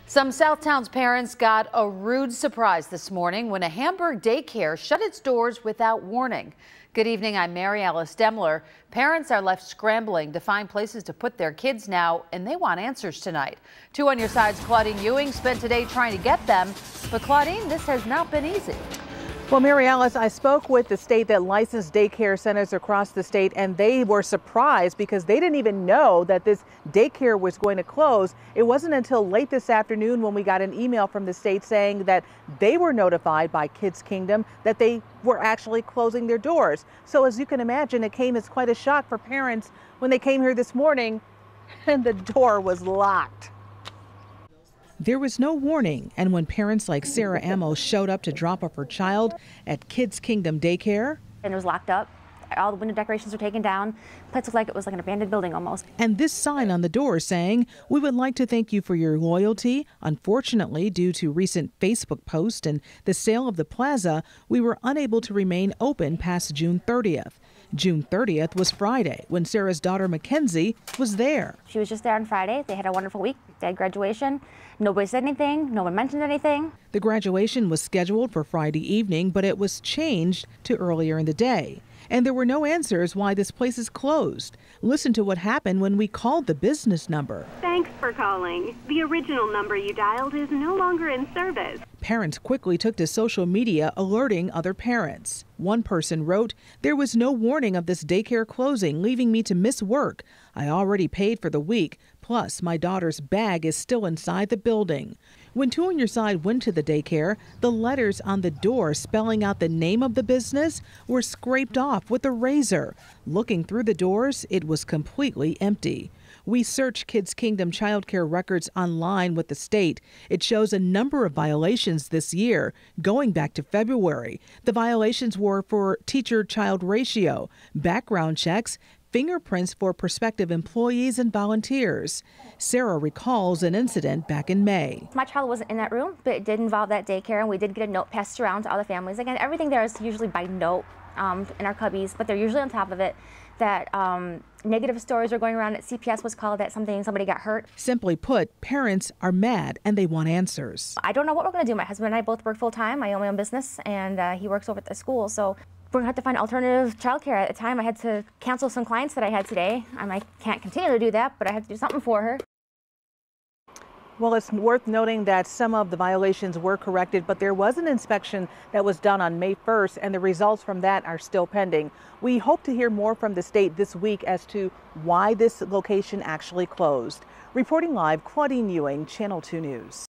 Some Southtowns parents got a rude surprise this morning when a Hamburg daycare shut its doors without warning. Good evening, I'm Mary Alice Demler. Parents are left scrambling to find places to put their kids now, and they want answers tonight. 2 on your side's Claudine Ewing spent today trying to get them. But Claudine, this has not been easy. Well, Mary Alice, I spoke with the state that licensed daycare centers across the state, and they were surprised because they didn't even know that this daycare was going to close. It wasn't until late this afternoon when we got an email from the state saying that they were notified by Kids Kingdom that they were actually closing their doors. So as you can imagine, it came as quite a shock for parents when they came here this morning and the door was locked. There was no warning, and when parents like Sarah Amos showed up to drop off her child at Kids Kingdom Daycare, and it was locked up. All the window decorations were taken down. The place looked like it was like an abandoned building almost. And this sign on the door saying, "We would like to thank you for your loyalty. Unfortunately, due to recent Facebook posts and the sale of the plaza, we were unable to remain open past June 30th. June 30th was Friday when Sarah's daughter Mackenzie was there. She was just there on Friday. They had a wonderful week. They had graduation. Nobody said anything. No one mentioned anything. The graduation was scheduled for Friday evening, but it was changed to earlier in the day. And there were no answers why this place is closed. Listen to what happened when we called the business number. Thanks for calling. The original number you dialed is no longer in service. Parents quickly took to social media alerting other parents. One person wrote, "There was no warning of this daycare closing, leaving me to miss work. I already paid for the week, plus my daughter's bag is still inside the building." When 2 on your side went to the daycare, the letters on the door spelling out the name of the business were scraped off with a razor. Looking through the doors, it was completely empty. We searched Kids Kingdom childcare records online with the state. It shows a number of violations this year, going back to February. The violations were for teacher-child ratio, background checks, fingerprints for prospective employees and volunteers. Sarah recalls an incident back in May. My child wasn't in that room, but it did involve that daycare, and we did get a note passed around to all the families. Again, everything there is usually by note in our cubbies, but they're usually on top of it. That negative stories were going around. At CPS was called that somebody got hurt. Simply put, parents are mad and they want answers. I don't know what we're going to do. My husband and I both work full time. I own my own business, and he works over at the school. So we're going to have to find alternative childcare. At the time, I had to cancel some clients that I had today. I can't continue to do that, but I had to do something for her. Well, it's worth noting that some of the violations were corrected, but there was an inspection that was done on May 1st, and the results from that are still pending. We hope to hear more from the state this week as to why this location actually closed. Reporting live, Claudine Ewing, Channel 2 News.